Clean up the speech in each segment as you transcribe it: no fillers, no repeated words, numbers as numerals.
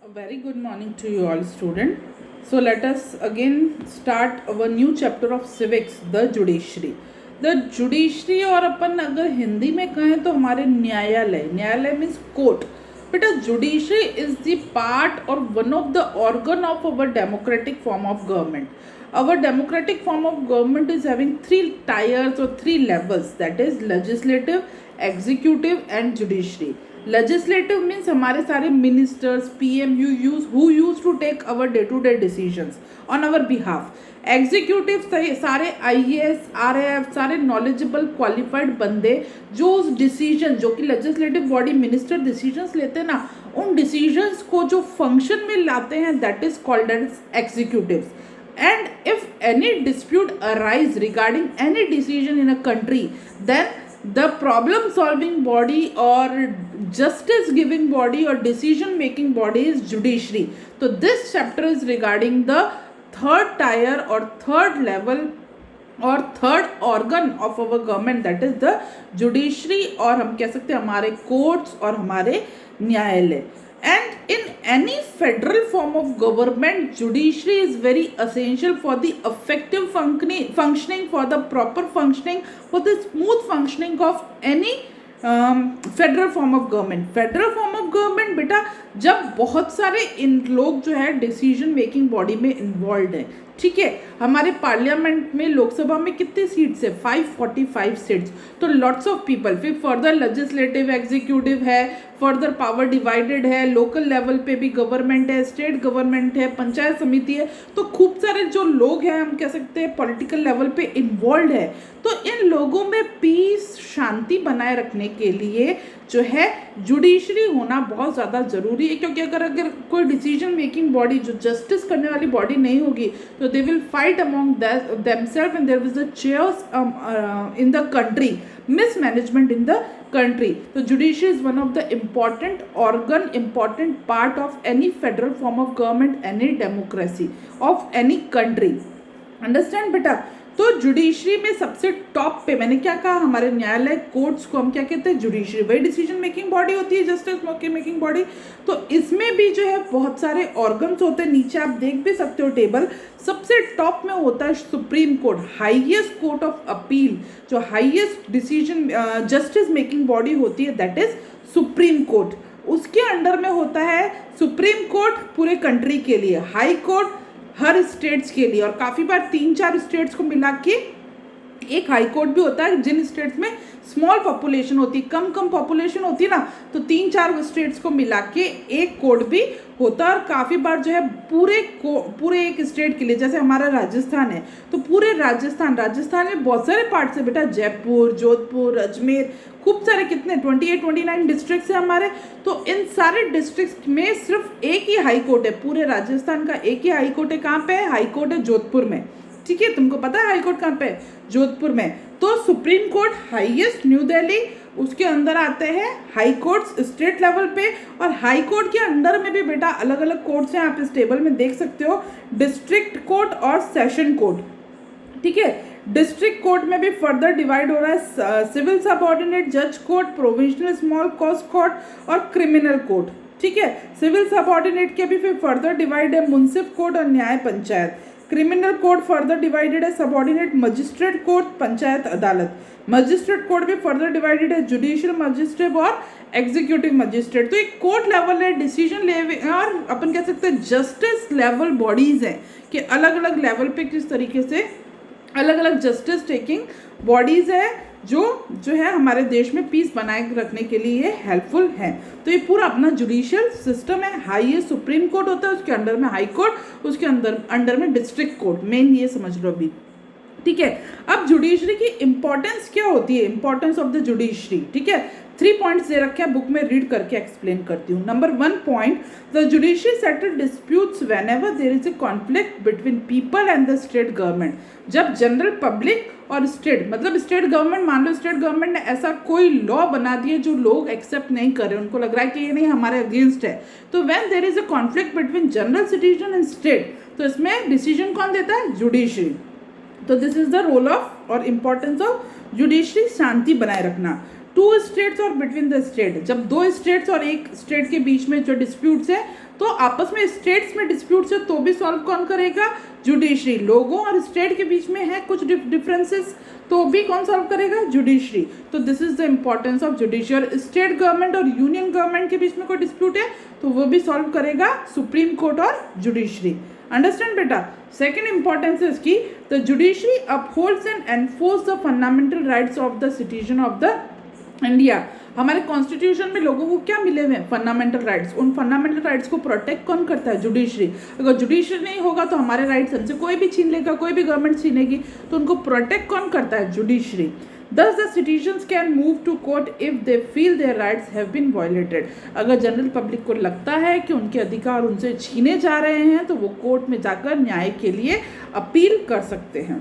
A very good morning to you all, student. So let us again start our new chapter of civics, the judiciary. The judiciary और अपन अगर हिंदी में कहें तो हमारे न्यायालय, न्यायालय मीन्स कोर्ट. बेटा judiciary is the part or one of the organ of our democratic form of government. Our democratic form of government is having three tiers or three levels, that is legislative, executive and judiciary. Legislative means हमारे सारे ministers PM who use to take our day to day decisions on our behalf. Executive सारे IAS RAF सारे knowledgeable qualified बंदे जो उस decision जो कि legislative body minister decisions लेते हैं ना, उन डिसीजंस को जो फंक्शन में लाते हैं that is called as executives. And if any dispute arise regarding any decision in a country, then the problem solving body or justice giving body or decision making body is judiciary. So this chapter is regarding the third tier or third level और third organ of our government that is the judiciary, और हम कह सकते हैं हमारे courts और हमारे न्यायालय. And in any federal form of government, judiciary is very essential for the effective functioning, for the proper functioning, for the smooth functioning of any federal form of government. Federal form of government बेटा जब बहुत सारे इन लोग जो है decision making body में involve है, ठीक है. हमारे पार्लियामेंट में लोकसभा में कितने सीट्स है? 545 सीट्स. तो लॉट्स ऑफ पीपल. फिर फर्दर लेजिस्लेटिव एग्जीक्यूटिव है, फर्दर पावर डिवाइडेड है, लोकल लेवल पे भी गवर्नमेंट है, स्टेट गवर्नमेंट है, पंचायत समिति है. तो खूब सारे जो लोग हैं हम कह सकते हैं पॉलिटिकल लेवल पे इन्वॉल्व है. तो इन लोगों में पीस शांति बनाए रखने के लिए जो है जुडिशरी होना बहुत ज़्यादा ज़रूरी है, क्योंकि अगर कोई डिसीजन मेकिंग बॉडी जो जस्टिस करने वाली बॉडी नहीं होगी तो they will fight among themselves and there was a chairs in the country, mismanagement in the country. So judiciary is one of the important organ, important part of any federal form of government, any democracy of any country. Understand बेटा? तो judiciary में सबसे top पे मैंने क्या कहा, हमारे न्यायालय कोर्ट्स को हम क्या कहते हैं? जुडिशरी. वही डिसीजन मेकिंग बॉडी होती है, जस्टिस मेकिंग बॉडी. तो इसमें भी जो है बहुत सारे ऑर्गन्स होते हैं. नीचे आप देख भी सकते हो टेबल. सबसे टॉप में होता है supreme court, highest court of appeal. जो highest decision justice making body होती है दैट इज सुप्रीम कोर्ट. उसके अंडर में होता है सुप्रीम कोर्ट पूरे कंट्री के लिए, हाई कोर्ट हर स्टेट्स के लिए, और काफ़ी बार 3-4 स्टेट्स को मिला के एक हाई कोर्ट भी होता है. जिन स्टेट्स में स्मॉल पॉपुलेशन होती है, कम पॉपुलेशन होती है ना, तो 3-4 स्टेट्स को मिला के एक कोर्ट भी होता है. और काफ़ी बार जो है पूरे एक स्टेट के लिए, जैसे हमारा राजस्थान है तो पूरे राजस्थान में बहुत सारे पार्ट्स है बेटा, जयपुर, जोधपुर, अजमेर, खूब सारे कितने 28-29 डिस्ट्रिक्ट्स हैं हमारे. तो इन सारे डिस्ट्रिक्ट में सिर्फ एक ही हाई कोर्ट है, पूरे राजस्थान का एक ही हाई कोर्ट है. कहाँ पे है? हाई कोर्ट है जोधपुर में. ठीक है, तुमको पता है हाई कोर्ट कहाँ पे है? जोधपुर में. तो supreme court highest new Delhi, उसके अंदर आते हैं हाई कोर्ट्स स्टेट लेवल पे. और हाई कोर्ट के अंदर में भी बेटा अलग अलग कोर्ट्स हैं, आप इस टेबल में देख सकते हो, डिस्ट्रिक्ट कोर्ट और सेशन कोर्ट. ठीक है, डिस्ट्रिक्ट कोर्ट में भी फर्दर डिवाइड हो रहा है सिविल सबऑर्डिनेट जज court, provincial small cause court और क्रिमिनल कोर्ट. ठीक है, सिविल सबऑर्डिनेट के भी फिर फर्दर डिवाइड है मुंसिफ कोर्ट और न्याय panchayat. Criminal court further divided है सबऑर्डिनेट मजिस्ट्रेट कोर्ट, पंचायत अदालत. मजिस्ट्रेट कोर्ट भी फर्दर डिवाइडेड है जुडिशियल मजिस्ट्रेट और एग्जीक्यूटिव मजिस्ट्रेट. तो एक कोर्ट लेवल है, डिसीजन लेवल, और अपन कह सकते हैं जस्टिस लेवल बॉडीज हैं कि अलग अलग लेवल पे किस तरीके से अलग अलग जस्टिस टेकिंग बॉडीज है जो है हमारे देश में पीस बनाए रखने के लिए हेल्पफुल है. तो ये पूरा अपना जुडिशियल सिस्टम है. हाईएस्ट सुप्रीम कोर्ट होता है, उसके अंडर में हाई कोर्ट, उसके अंडर में डिस्ट्रिक्ट कोर्ट. मेन ये समझ लो अभी. ठीक है, अब जुडिशरी की इंपॉर्टेंस क्या होती है? Importance of the judiciary. ठीक है, 3 पॉइंट्स दे रखे हैं, बुक में रीड करके एक्सप्लेन करती हूँ. Number 1 point, the judiciary settle disputes whenever there is a conflict between people and the state government. जब जनरल पब्लिक और स्टेट, मतलब स्टेट गवर्नमेंट, मान लो स्टेट गवर्नमेंट ने ऐसा कोई लॉ बना दिया जो लोग एक्सेप्ट नहीं कर रहे, उनको लग रहा है कि ये नहीं हमारे अगेंस्ट है, तो when there is a conflict between general citizen and state, तो इसमें डिसीजन कौन देता है? जुडिशरी. तो this is the role of और इम्पोर्टेंस ऑफ जुडिशरी, शांति बनाए रखना. टू स्टेट्स और बिटवीन द स्टेट, जब दो स्टेट्स और एक स्टेट के बीच में जो डिस्प्यूट्स है, तो आपस में स्टेट्स में डिस्प्यूट्स है तो भी सॉल्व कौन करेगा? जुडिशरी। लोगों और स्टेट के बीच में है कुछ डिफरेंसेस तो भी कौन सॉल्व करेगा? जुडिशरी। तो this is the importance of judiciary. और स्टेट गवर्नमेंट और यूनियन गवर्नमेंट के बीच में कोई डिस्प्यूट है तो वो भी सॉल्व करेगा सुप्रीम कोर्ट और जुडिशरी। अंडरस्टैंड बेटा? सेकेंड इंपॉर्टेंस है इसकी, the judiciary upholds and enforce the fundamental rights of the citizen of the India. हमारे कॉन्स्टिट्यूशन में लोगों को क्या मिले हुए हैं? Fundamental rights. उन फंडामेंटल राइट्स को प्रोटेक्ट कौन करता है? जुडिशरी। अगर जुडिशरी नहीं होगा तो हमारे राइट्स हमसे कोई भी छीन लेगा, कोई भी गवर्नमेंट छीनेगी, तो उनको प्रोटेक्ट कौन करता है? Judiciary. Thus the citizens can move to court if they feel their rights have been violated. अगर जनरल पब्लिक को लगता है कि उनके अधिकार उनसे छीने जा रहे हैं तो वो कोर्ट में जाकर न्याय के लिए अपील कर सकते हैं।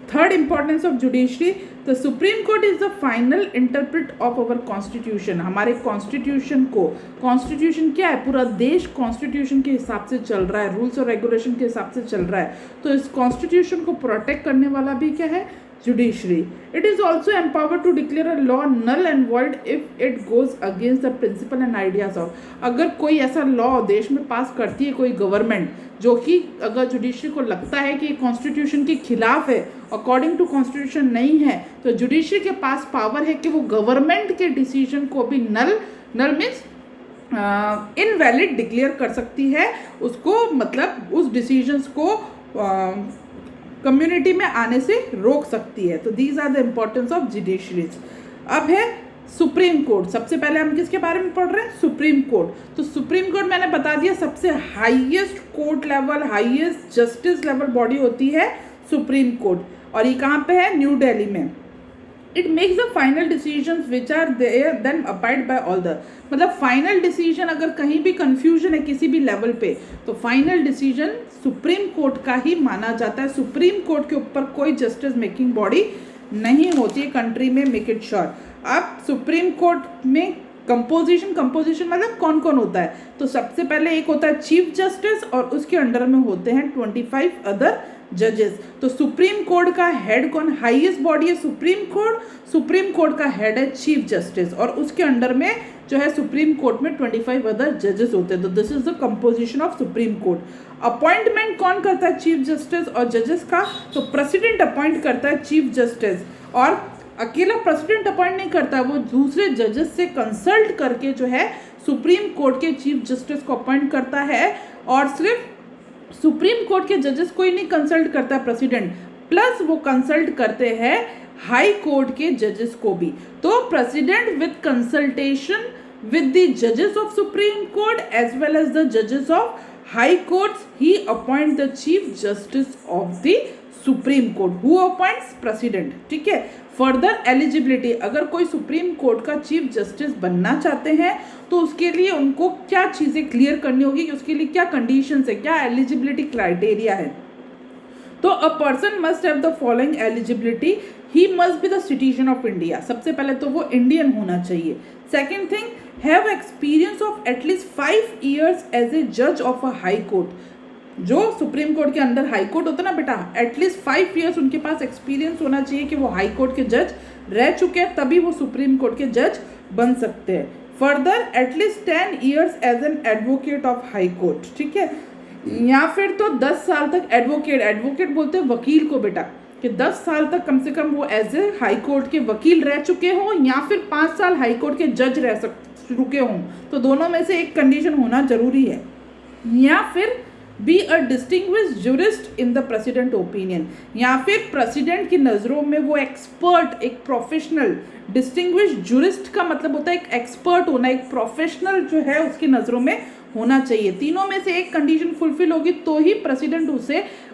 Third importance of judiciary, the supreme court is the final interpret of our constitution. हमारे कॉन्स्टिट्यूशन को, कॉन्स्टिट्यूशन क्या है? पूरा देश कॉन्स्टिट्यूशन के हिसाब से चल रहा है, रूल्स और रेगुलेशन के हिसाब से चल रहा है, तो इस कॉन्स्टिट्यूशन को प्रोटेक्ट करने वाला भी क्या है? Judiciary. It is also empowered to declare a law null and void if it goes against the principle and ideas of. अगर कोई ऐसा लॉ देश में पास करती है कोई गवर्नमेंट जो कि अगर जुडिशरी को लगता है कि कॉन्स्टिट्यूशन के खिलाफ है, अकॉर्डिंग टू कॉन्स्टिट्यूशन नहीं है, तो जुडिशरी के पास पावर है कि वो गवर्नमेंट के डिसीजन को भी नल मीन्स इनवैलिड डिक्लेयर कर सकती है, उसको मतलब उस डिसीजंस को कम्युनिटी में आने से रोक सकती है। तो these are the importance of judiciaries. अब है सुप्रीम कोर्ट। सबसे पहले हम किसके बारे में पढ़ रहे हैं? Supreme court. तो सुप्रीम कोर्ट मैंने बता दिया सबसे highest court level, highest justice level body होती है सुप्रीम कोर्ट, और ये कहाँ पे है? न्यू दिल्ली में। It makes the final decision which are there then abide by all the, मतलब फाइनल डिसीजन अगर कहीं भी कंफ्यूजन है किसी भी लेवल पे तो फाइनल डिसीजन सुप्रीम कोर्ट का ही माना जाता है। सुप्रीम कोर्ट के ऊपर कोई जस्टिस मेकिंग बॉडी नहीं होती है कंट्री में, मेक इट श्योर। अब सुप्रीम कोर्ट में कंपोजिशन मतलब कौन कौन होता है? तो सबसे पहले एक होता है चीफ जस्टिस और उसके अंडर में होते हैं 25 अदर जजेस। तो सुप्रीम कोर्ट का हेड कौन? हाईएस्ट बॉडी है सुप्रीम कोर्ट, सुप्रीम कोर्ट का हेड है चीफ जस्टिस और उसके अंडर में जो है सुप्रीम कोर्ट में 25 अदर जजेस होते हैं। तो this is the composition of supreme court. Appointment कौन करता है चीफ जस्टिस और जजेस का? तो प्रेसिडेंट अपॉइंट करता है चीफ जस्टिस, और अकेला प्रेसिडेंट अपॉइंट नहीं करता, वो दूसरे जजेस से कंसल्ट करके जो है सुप्रीम कोर्ट के चीफ जस्टिस को अपॉइंट करता है। और सिर्फ सुप्रीम कोर्ट के जजेस को ही नहीं कंसल्ट करता है प्रेसिडेंट, प्लस वो कंसल्ट करते हैं हाई कोर्ट के जजेस को भी। तो president with consultation with the judges of Supreme Court as well as the judges of High Courts, he appoints the Chief Justice of the Supreme Court. Who appoints? President. ठीक है। Further eligibility, अगर कोई supreme court का chief justice बनना चाहते हैं तो उसके लिए उनको क्या चीज़ें क्लियर करनी होगी, कि उसके लिए क्या कंडीशंस है, क्या एलिजिबिलिटी क्राइटेरिया है। तो a person must have the following eligibility, he must be the citizen of India. सबसे पहले तो वो इंडियन होना चाहिए। Second thing, have experience of at least 5 years as a जज ऑफ अ हाई कोर्ट। जो सुप्रीम कोर्ट के अंदर हाई कोर्ट होता है ना बेटा, एटलीस्ट 5 years उनके पास एक्सपीरियंस होना चाहिए कि वो हाई कोर्ट के जज रह चुके हैं, तभी वो सुप्रीम कोर्ट के जज बन सकते हैं। Further at least 10 years as an advocate of high court. ठीक है, या फिर तो 10 साल तक एडवोकेट बोलते हैं वकील को बेटा, कि 10 साल तक कम से कम वो एज ए हाई कोर्ट के वकील रह चुके हों, या फिर 5 साल हाई कोर्ट के जज रह चुके हों। तो दोनों में से एक कंडीशन होना जरूरी है। या फिर be a distinguished jurist in the president opinion, या फिर प्रेसिडेंट की नज़रों में वो एक्सपर्ट, एक प्रोफेशनल। डिस्टिंग्विश्ड जूरिस्ट का मतलब होता है एक एक्सपर्ट होना, एक प्रोफेशनल जो है उसकी नज़रों में होना चाहिए। तीनों में से एक कंडीशन फुलफिल होगी तो ही प्रेसिडेंट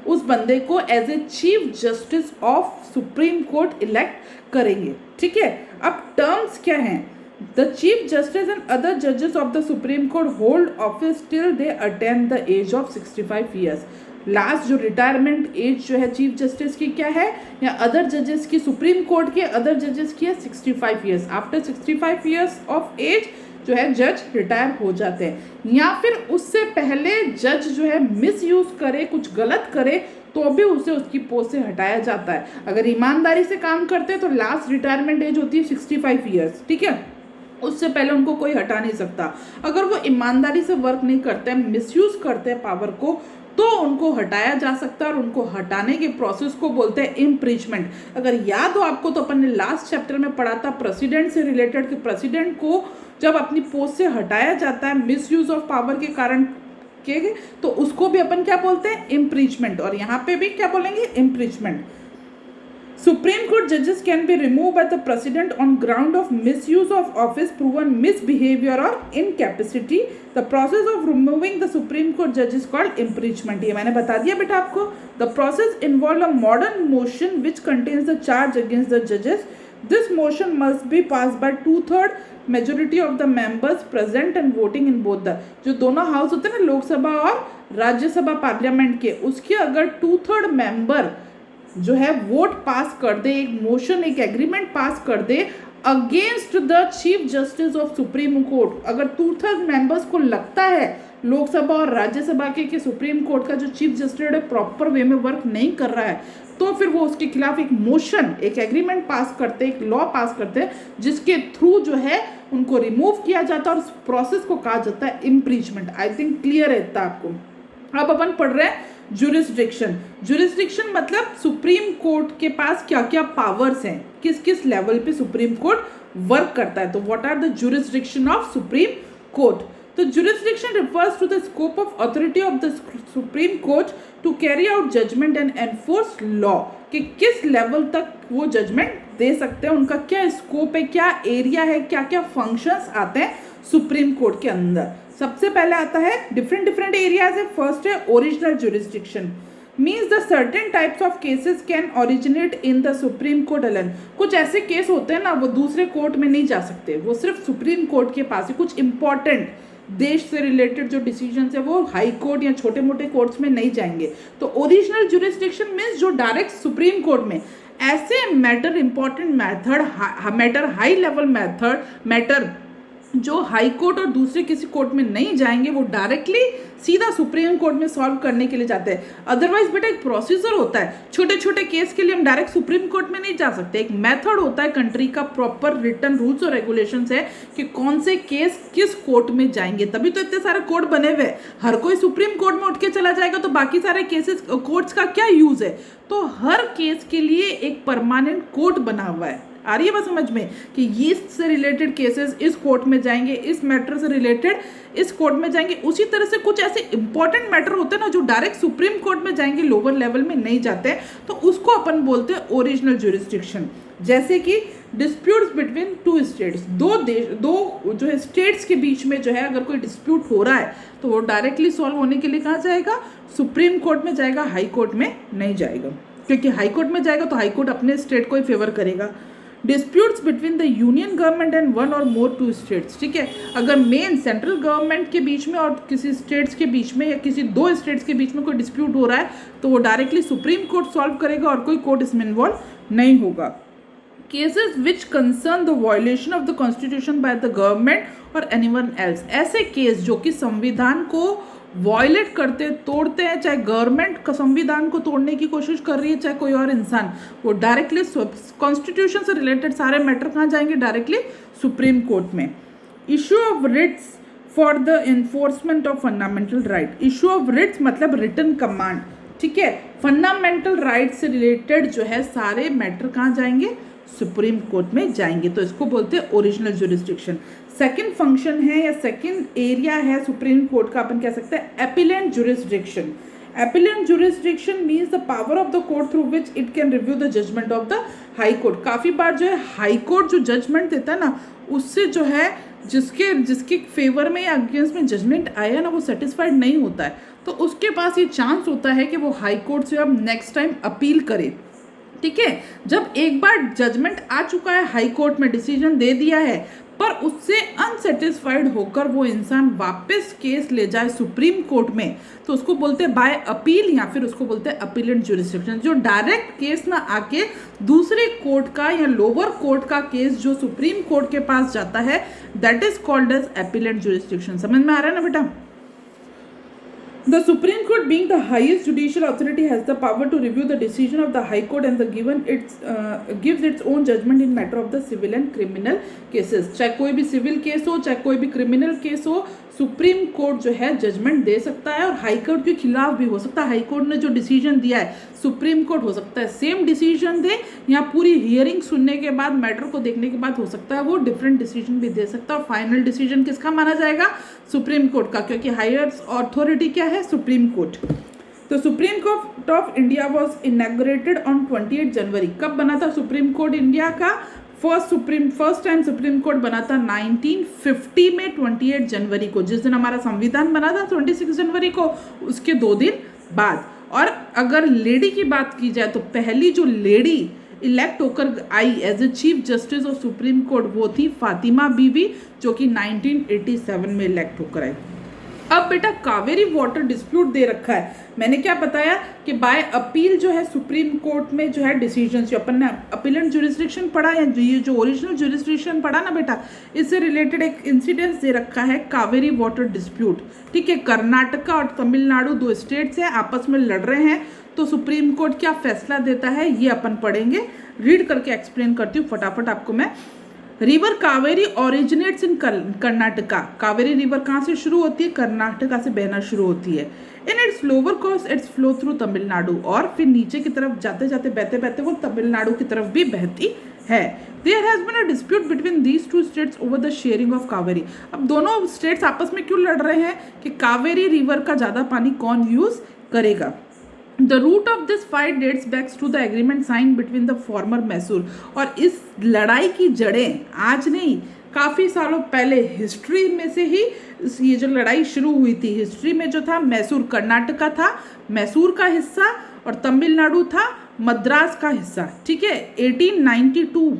उस बंदे को as a chief justice of supreme court elect करेंगे। ठीक है, अब टर्म्स क्या हैं? The chief justice and other जजेस of the supreme court hold office till they attain the age of 65 years। Last जो रिटायरमेंट एज जो है चीफ जस्टिस की क्या है, या अदर जजेस की, सुप्रीम कोर्ट के अदर जजेस की है 65 years। After 65 years of age जो है जज रिटायर हो जाते हैं। या फिर उससे पहले जज जो है मिस यूज़ करे, कुछ गलत करे, तो भी उसे उसकी पोस्ट से हटाया जाता है। अगर ईमानदारी से काम करते हैं तो लास्ट रिटायरमेंट एज होती है 65 ईयर्स, ठीक है, उससे पहले उनको कोई हटा नहीं सकता। अगर वो ईमानदारी से वर्क नहीं करते हैं, मिसयूज करते हैं पावर को, तो उनको हटाया जा सकता है और उनको हटाने के प्रोसेस को बोलते हैं इम्पीचमेंट। अगर याद हो आपको तो अपन ने लास्ट चैप्टर में पढ़ा था प्रेसिडेंट से रिलेटेड कि प्रेसिडेंट को जब अपनी पोस्ट से हटाया जाता है मिसयूज ऑफ पावर के कारण के, तो उसको भी अपन क्या बोलते हैं, इम्पीचमेंट। और यहाँ पे भी क्या बोलेंगे, impeachment. Supreme Court judges can be removed by the President on ground of misuse of office, proven misbehavior or incapacity. The process of removing the Supreme Court judge is called impeachment. ये मैंने बता दिया बेटा आपको. The process involves a modern motion which contains the charge against the judges. This motion must be passed by 2/3 majority of the members present and voting in both the, जो दोनों house होते हैं ना, लोकसभा और राज्यसभा पार्लियामेंट के, उसके अगर 2/3 member जो है वोट पास कर दे, एक मोशन, एक एग्रीमेंट पास कर दे against the chief justice of supreme court. अगर 2/3 मेंबर्स को लगता है लोकसभा और राज्यसभा के कि सुप्रीम कोर्ट का जो चीफ जस्टिस है प्रॉपर वे में वर्क नहीं कर रहा है, तो फिर वो उसके खिलाफ एक मोशन, एक एग्रीमेंट पास करते, एक लॉ पास करते, जिसके थ्रू जो है उनको रिमूव किया जाता है और उस प्रोसेस को कहा जाता है इम्पीचमेंट। आई थिंक क्लियर है इतना आपको। अब अपन पढ़ रहे हैं जुरिस्डिक्शन। जुरिस्डिक्शन मतलब सुप्रीम कोर्ट के पास क्या क्या पावर्स हैं, किस किस लेवल पे सुप्रीम कोर्ट वर्क करता है। तो what are the jurisdiction of supreme court. तो jurisdiction refers to the scope of authority of the supreme court to carry out judgement and enforce law, कि किस लेवल तक वो जजमेंट दे सकते हैं, उनका क्या स्कोप है, क्या एरिया है, क्या क्या फंक्शंस आते हैं सुप्रीम कोर्ट के अंदर। सबसे पहले आता है डिफरेंट एरियाज है। फर्स्ट है original jurisdiction, means the certain types of cases can originate in the supreme court alone. कुछ ऐसे केस होते हैं ना, वो दूसरे कोर्ट में नहीं जा सकते, वो सिर्फ सुप्रीम कोर्ट के पास है। कुछ इंपॉर्टेंट देश से रिलेटेड जो डिसीजन है वो हाई कोर्ट या छोटे मोटे कोर्ट्स में नहीं जाएंगे। तो ओरिजिनल जुरिस्डिक्शन मीन्स जो डायरेक्ट सुप्रीम कोर्ट में ऐसे matter, important matter, high level matter जो हाई कोर्ट और दूसरे किसी कोर्ट में नहीं जाएंगे, वो डायरेक्टली सीधा सुप्रीम कोर्ट में सॉल्व करने के लिए जाते हैं। अदरवाइज बेटा एक प्रोसीजर होता है, छोटे छोटे केस के लिए हम डायरेक्ट सुप्रीम कोर्ट में नहीं जा सकते। एक मेथड होता है, कंट्री का प्रॉपर रिटर्न रूल्स और रेगुलेशंस है कि कौन से केस किस कोर्ट में जाएंगे, तभी तो इतने सारे कोर्ट बने हुए। हर कोई सुप्रीम कोर्ट में उठ के चला जाएगा तो बाकी सारे केसेस कोर्ट्स का क्या यूज है। तो हर केस के लिए एक परमानेंट कोर्ट बना हुआ है। आ रही है बात समझ में कि ये से रिलेटेड केसेस इस कोर्ट में जाएंगे, इस मैटर से रिलेटेड इस कोर्ट में जाएंगे। उसी तरह से कुछ ऐसे इंपॉर्टेंट मैटर होते हैं ना जो डायरेक्ट सुप्रीम कोर्ट में जाएंगे, लोअर लेवल में नहीं जाते, तो उसको अपन बोलते हैं ओरिजिनल जुरिस्डिक्शन। जैसे कि डिस्प्यूट्स बिटवीन टू स्टेट्स, दो जो है स्टेट्स के बीच में जो है अगर कोई डिस्प्यूट हो रहा है तो वो डायरेक्टली सॉल्व होने के लिए कहाँ जाएगा, सुप्रीम कोर्ट में जाएगा, हाई कोर्ट में नहीं जाएगा, क्योंकि हाई कोर्ट में जाएगा तो हाई कोर्ट अपने स्टेट को ही फेवर करेगा। Disputes between the union government and one और मोर टू स्टेट्स, ठीक है, अगर मेन सेंट्रल गवर्नमेंट के बीच में और किसी स्टेट्स के बीच में या किसी दो स्टेट्स के बीच में कोई डिस्प्यूट हो रहा है तो वो डायरेक्टली सुप्रीम कोर्ट सॉल्व करेगा और कोई कोर्ट इसमें इन्वॉल्व नहीं होगा। Cases which concern the violation of the constitution by the government और एनीवन एल्स, ऐसे केस जो कि संविधान को वायलेट करते, तोड़ते हैं, चाहे गवर्नमेंट का संविधान को तोड़ने की कोशिश कर रही है, चाहे कोई और इंसान, वो डायरेक्टली कॉन्स्टिट्यूशन से रिलेटेड सारे मैटर कहाँ जाएंगे, डायरेक्टली सुप्रीम कोर्ट में। Issue of writs for the enforcement of fundamental right, issue of writs मतलब रिटन कमांड, ठीक है, फंडामेंटल राइट से रिलेटेड जो है सारे मैटर कहाँ जाएंगे, सुप्रीम कोर्ट में जाएंगे, तो इसको बोलते हैं ओरिजिनल जुरिस्डिक्शन। सेकंड फंक्शन है या सेकंड एरिया है सुप्रीम कोर्ट का, अपन कह सकते हैं appellate jurisdiction. Appellate jurisdiction means the power of the court through which it can review the judgment of the high court. काफ़ी बार जो है हाई कोर्ट जो जजमेंट देता है ना, उससे जो है जिसके फेवर में या अगेंस्ट में जजमेंट आया ना वो सेटिस्फाइड नहीं होता है, तो उसके पास ये चांस होता है कि वो हाई कोर्ट से अब नेक्स्ट टाइम अपील करे, ठीक है। जब एक बार जजमेंट आ चुका है, हाई कोर्ट में डिसीजन दे दिया है, पर उससे अनसेटिस्फाइड होकर वो इंसान वापस केस ले जाए सुप्रीम कोर्ट में, तो उसको बोलते हैं बाय अपील या फिर उसको बोलते हैं अपीलेंट जुरिस्डिक्शन। जो डायरेक्ट केस ना आके दूसरे कोर्ट का या लोअर कोर्ट का केस जो सुप्रीम कोर्ट के पास जाता है, that is called as appellate jurisdiction. समझ में आ रहा है ना बेटा। The Supreme Court, being the highest judicial authority, has the power to review the decision of the High Court and gives its own judgment in matter of the civil and criminal cases. चाहे कोई भी civil case हो, चाहे कोई भी criminal case हो, supreme court जो है जजमेंट दे सकता है और हाई कोर्ट के खिलाफ भी हो सकता है. हाई कोर्ट ने जो डिसीजन दिया है सुप्रीम कोर्ट हो सकता है सेम डिसीजन दे, या पूरी हियरिंग सुनने के बाद मैटर को देखने के बाद हो सकता है वो डिफरेंट डिसीजन भी दे सकता है. और फाइनल डिसीजन किसका माना जाएगा? सुप्रीम कोर्ट का, क्योंकि हायर अथॉरिटी क्या है? Supreme court. तो supreme court of India was inaugurated on 28 January. कब बना था सुप्रीम कोर्ट इंडिया का? फर्स्ट टाइम सुप्रीम कोर्ट बना था 1950 में 28 जनवरी को, जिस दिन हमारा संविधान बना था 26 जनवरी को, उसके 2 दिन बाद. और अगर लेडी की बात की जाए तो पहली जो लेडी इलेक्ट होकर आई as a chief justice of supreme court वो थी फातिमा बीवी, जो कि 1987 में इलेक्ट होकर आई. अब बेटा कावेरी वाटर डिस्प्यूट दे रखा है. मैंने क्या बताया कि बाय अपील जो है सुप्रीम कोर्ट में जो है डिसीजन, जो अपन ने अपीलेंट जुरिस्डिक्शन पढ़ा या ये जो ओरिजिनल जुरिस्डिक्शन पढ़ा ना बेटा, इससे रिलेटेड एक इंसिडेंस दे रखा है कावेरी वाटर डिस्प्यूट. ठीक है, कर्नाटका और तमिलनाडु 2 स्टेट्स हैं, आपस में लड़ रहे हैं. तो सुप्रीम कोर्ट क्या फैसला देता है ये अपन पढ़ेंगे. रीड करके एक्सप्लेन करती हूँ फटाफट आपको मैं. रिवर कावेरी ओरिजिनेट्स इन कर्नाटका. कावेरी रिवर कहाँ से शुरू होती है? कर्नाटका से बहना शुरू होती है. In its lower course it's flow through Tamil Nadu, और फिर नीचे की तरफ जाते जाते बहते बहते वो तमिलनाडु की तरफ भी बहती है. There has been a dispute between these 2 states over the sharing of Cauvery. अब दोनों स्टेट्स आपस में क्यों लड़ रहे हैं कि कावेरी रिवर का ज़्यादा पानी कौन यूज़ करेगा. The root of this fight dates back to the agreement signed between the former Mysore. और इस लड़ाई की जड़ें आज नहीं, काफ़ी सालों पहले हिस्ट्री में से ही ये जो लड़ाई शुरू हुई थी. हिस्ट्री में जो था मैसूर कर्नाटका था, मैसूर का हिस्सा, और तमिलनाडु था मद्रास का हिस्सा. ठीक है, 1892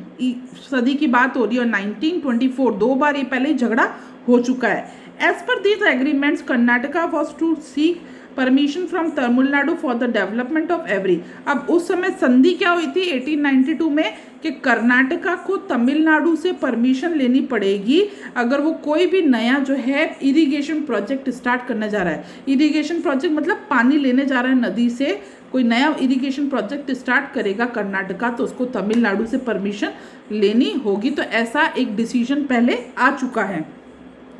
सदी की बात हो रही है और 1924 2 बार ये पहले ही झगड़ा हो चुका है. As per these agreements Karnataka was to seek permission from Tamil Nadu for the development of every. अब उस समय संधि क्या हुई थी 1892 में कि कर्नाटका को तमिलनाडु से परमिशन लेनी पड़ेगी अगर वो कोई भी नया जो है इरिगेशन प्रोजेक्ट स्टार्ट करने जा रहा है. इरिगेशन प्रोजेक्ट मतलब पानी लेने जा रहा है नदी से, कोई नया इरिगेशन प्रोजेक्ट स्टार्ट करेगा कर्नाटका तो उसको तमिलनाडु से परमिशन लेनी होगी. तो ऐसा एक डिसीजन पहले आ चुका है.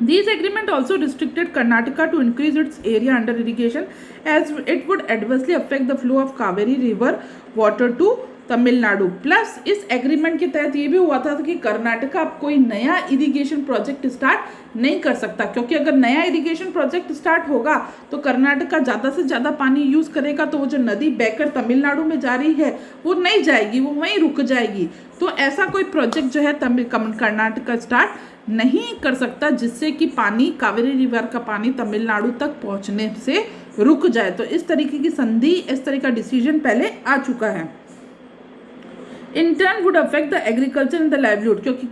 These agreement also restricted Karnataka to increase its area under irrigation as it would adversely affect the flow of Kaveri river water to Tamil Nadu. Plus इस एग्रीमेंट के तहत ये भी हुआ था कि कर्नाटका अब कोई नया इरिगेशन प्रोजेक्ट स्टार्ट नहीं कर सकता, क्योंकि अगर नया इरिगेशन प्रोजेक्ट स्टार्ट होगा तो कर्नाटका ज़्यादा से ज़्यादा पानी यूज़ करेगा, तो वो जो नदी बहकर तमिलनाडु में जा रही है वो नहीं जाएगी, वो वहीं रुक जाएगी. तो ऐसा कोई प्रोजेक्ट जो है कर्नाटका स्टार्ट नहीं कर सकता जिससे कि पानी कावेरी रिवर का पानी तमिलनाडु तक पहुंचने से रुक जाए. तो इस तरीके की संधि, इस तरह का डिसीजन पहले आ चुका है. In turn would affect the agriculture and the livelihood, क्योंकि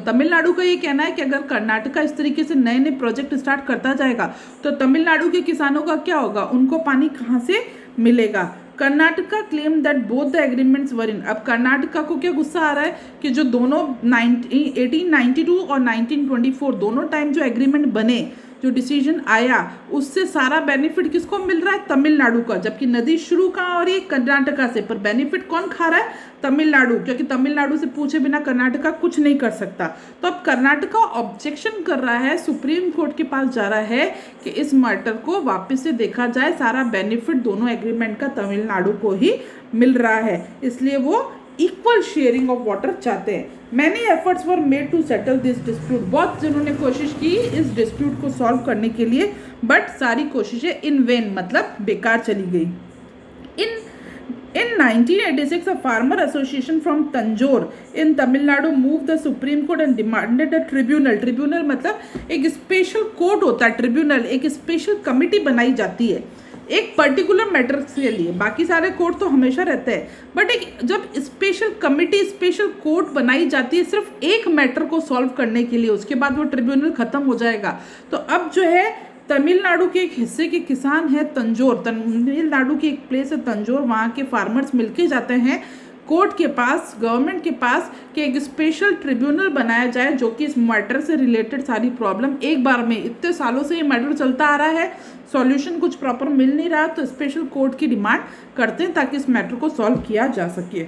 तमिलनाडु का ये कहना है कि अगर कर्नाटका इस तरीके से नए नए प्रोजेक्ट स्टार्ट करता जाएगा तो तमिलनाडु के किसानों का क्या होगा, उनको पानी कहाँ से मिलेगा. Karnataka claim that both the agreements were in. अब कर्नाटका को क्या गुस्सा आ रहा है कि जो दोनों 1892 और 1924 दोनों टाइम जो एग्रीमेंट बने, जो डिसीजन आया, उससे सारा बेनिफिट किसको मिल रहा है, तमिलनाडु का, जबकि नदी शुरू कहाँ हो रही है, कर्नाटका से, पर बेनिफिट कौन खा रहा है, तमिलनाडु, क्योंकि तमिलनाडु से पूछे बिना कर्नाटका कुछ नहीं कर सकता. तो अब कर्नाटका ऑब्जेक्शन कर रहा है, सुप्रीम कोर्ट के पास जा रहा है कि इस मैटर को वापस से देखा जाए, सारा बेनिफिट दोनों एग्रीमेंट का तमिलनाडु को ही मिल रहा है, इसलिए वो इक्वल शेयरिंग ऑफ वाटर चाहते हैं. Many efforts were made to settle this dispute. बहुत जिन्होंने कोशिश की इस डिस्प्यूट को सॉल्व करने के लिए, बट सारी कोशिशें इन वेन, मतलब बेकार चली गई. In 1986, a farmer association from Tanjore in Tamil Nadu moved the Supreme Court and demanded a tribunal. Tribunal मतलब एक स्पेशल कोर्ट होता है, ट्रिब्यूनल एक स्पेशल कमिटी बनाई जाती है एक पर्टिकुलर मैटर के लिए. बाकी सारे कोर्ट तो हमेशा रहते हैं, बट एक जब स्पेशल कमिटी, स्पेशल कोर्ट बनाई जाती है सिर्फ एक मैटर को सॉल्व करने के लिए, उसके बाद वो ट्रिब्यूनल खत्म हो जाएगा. तो अब जो है तमिलनाडु के एक हिस्से के किसान हैं तंजोर, तमिलनाडु की एक प्लेस है तंजोर, वहाँ के फार्मर्स मिलके जाते हैं कोर्ट के पास, गवर्नमेंट के पास कि एक स्पेशल ट्रिब्यूनल बनाया जाए जो कि इस मैटर से रिलेटेड सारी प्रॉब्लम एक बार में, इतने सालों से ये मैटर चलता आ रहा है, सॉल्यूशन कुछ प्रॉपर मिल नहीं रहा, तो स्पेशल कोर्ट की डिमांड करते हैं ताकि इस मैटर को सॉल्व किया जा सके।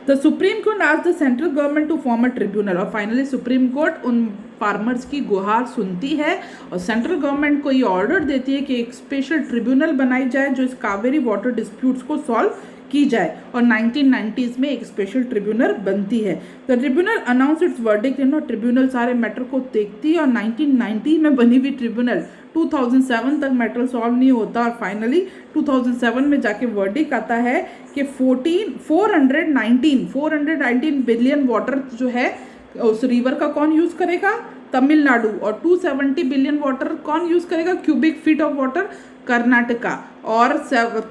The supreme court asked the central government to form a tribunal, और फाइनली सुप्रीम कोर्ट उन फार्मर्स की गुहार सुनती है और सेंट्रल गवर्नमेंट को ये ऑर्डर देती है कि एक स्पेशल ट्रिब्यूनल बनाई जाए जो इस कावेरी वाटर डिस्प्यूट्स को सॉल्व की जाए, और 1990s में एक स्पेशल ट्रिब्यूनल बनती है। The tribunal announce it's verdict, tribunal सारे मैटर को देखती है, और 1990 में बनी हुई ट्रिब्यूनल 2007 तक मैटर सॉल्व नहीं होता, और फाइनली 2007 में जाके वर्डिक्ट आता है कि 419 बिलियन वाटर जो है उस रिवर का कौन यूज़ करेगा, तमिलनाडु, और 270 बिलियन वाटर कौन यूज़ करेगा, cubic feet of water, Karnataka, और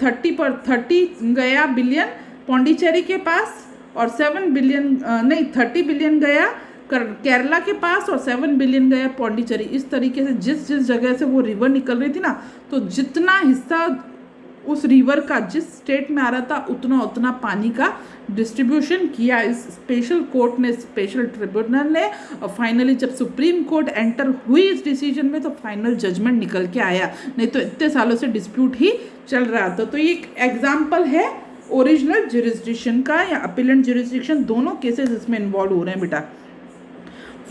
30 गया बिलियन पौंडीचेरी के पास, और 30 बिलियन गया केरला के पास, और 7 बिलियन गया पौंडीचेरी। इस तरीके से जिस जिस जगह से वो रिवर निकल रही थी ना, तो जितना हिस्सा उस रिवर का जिस स्टेट में आ रहा था उतना उतना पानी का डिस्ट्रीब्यूशन किया इस स्पेशल कोर्ट ने, स्पेशल ट्रिब्यूनल ने, और फाइनली जब सुप्रीम कोर्ट एंटर हुई इस डिसीजन में तो फाइनल जजमेंट निकल के आया, नहीं तो इतने सालों से डिस्प्यूट ही चल रहा था। तो ये एक एग्जाम्पल है ओरिजिनल ज्यूरिसडिक्शन का या अपीलेंट ज्यूरिसडिक्शन, दोनों केसेस इसमें इन्वॉल्व हो रहे हैं बेटा।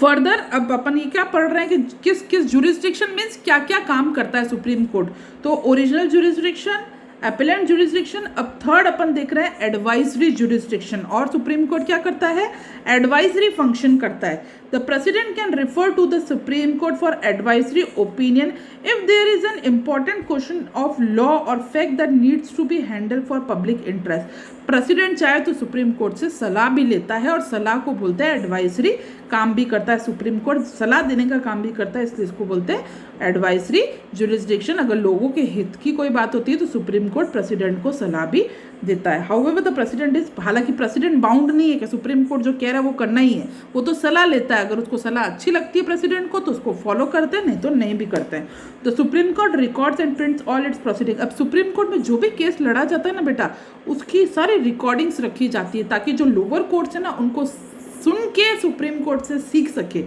फर्दर अब अपन ये क्या पढ़ रहे हैं कि किस किस ज्यूरिसडिक्शन मीन्स क्या क्या काम करता है सुप्रीम कोर्ट, तो ओरिजिनल ज्यूरिसडिक्शन, अपीलेंट ज्यूरिसडिक्शन, अब थर्ड अपन देख रहे हैं एडवाइजरी ज्यूरिसडिक्शन, और सुप्रीम कोर्ट क्या करता है, एडवाइजरी फंक्शन करता है। The president can refer to the supreme court for advisory opinion if there is an important question of law और fact that needs to be handle for public interest. President चाहे तो supreme court से सलाह भी लेता है, और सलाह को बोलते हैं एडवाइजरी, काम भी करता है सुप्रीम कोर्ट, सलाह देने का काम भी करता है, इसलिए इसको बोलते हैं एडवाइजरी ज्यूरिसडिक्शन। अगर लोगों के हित की कोई बात होती है तो सुप्रीम कोर्ट प्रेसिडेंट को सलाह भी देता है। हाउएवर द प्रेसिडेंट इज, हालांकि प्रेसिडेंट बाउंड नहीं है कि सुप्रीम कोर्ट जो कह रहा है वो करना ही है, वो तो सलाह लेता है, अगर उसको सलाह अच्छी लगती है प्रेसिडेंट को तो उसको फॉलो करते हैं, नहीं तो नहीं भी करते हैं। तो supreme court records and prints all it's proceeding, अब सुप्रीम कोर्ट में जो भी केस लड़ा जाता है ना बेटा, उसकी सारी रिकॉर्डिंग्स रखी जाती है ताकि जो लोअर कोर्ट्स है ना उनको सुन के सुप्रीम कोर्ट से सीख सके,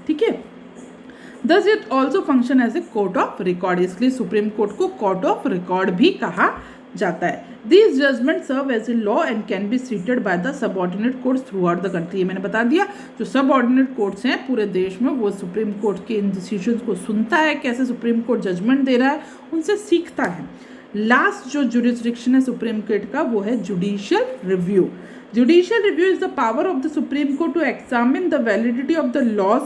ठीक है। Thus it also function as a court of record, इसलिए सुप्रीम कोर्ट को कोर्ट ऑफ रिकॉर्ड भी कहा जाता है। These judgments serve as a law and can be cited by the subordinate courts throughout the country, ये मैंने बता दिया, जो सबऑर्डिनेट कोर्ट्स हैं पूरे देश में वो सुप्रीम कोर्ट के इन डिसीजंस को सुनता है, कैसे सुप्रीम कोर्ट जजमेंट दे रहा है उनसे सीखता है। लास्ट जो जुरिस्डिक्शन है सुप्रीम कोर्ट का वो है judicial review. Judicial review is the power of the supreme court to examine the validity of the laws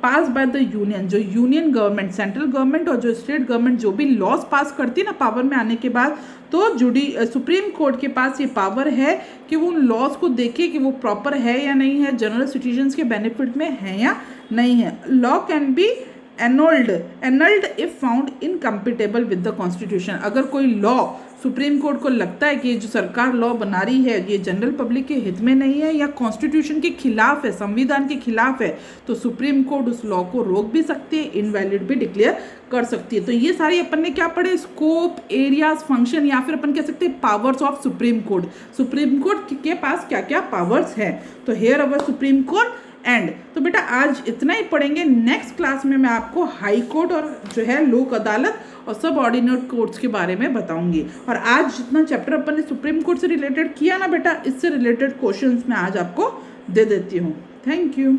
pass by the union, जो यूनियन गवर्नमेंट, सेंट्रल गवर्नमेंट और जो स्टेट गवर्नमेंट जो भी laws पास करती है ना पावर में आने के बाद, तो सुप्रीम कोर्ट के पास ये पावर है कि वो उन लॉज को देखे कि वो प्रॉपर है या नहीं है, जनरल सिटीजन्स के बेनिफिट में है या नहीं है। Law can be एनल्ड if found incompatible with the constitution, अगर कोई लॉ सुप्रीम कोर्ट को लगता है कि जो सरकार लॉ बना रही है ये जनरल पब्लिक के हित में नहीं है या कॉन्स्टिट्यूशन के खिलाफ है, संविधान के खिलाफ है, तो सुप्रीम कोर्ट उस लॉ को रोक भी सकती है, इनवैलिड भी डिक्लेयर कर सकती है। तो ये सारी अपन ने क्या पढ़े, स्कोप, एरियाज, फंक्शन, या फिर अपन कह सकते हैं powers of supreme court, supreme court के पास क्या क्या पावर्स हैं। तो here our supreme court and, तो बेटा आज इतना ही पढ़ेंगे। नेक्स्ट क्लास में मैं आपको हाई कोर्ट और जो है लोक अदालत और सब ऑर्डिनेट कोर्ट्स के बारे में बताऊंगी। और आज जितना चैप्टर अपन ने सुप्रीम कोर्ट से रिलेटेड किया ना बेटा, इससे रिलेटेड क्वेश्चंस मैं आज आपको दे देती हूँ। Thank you.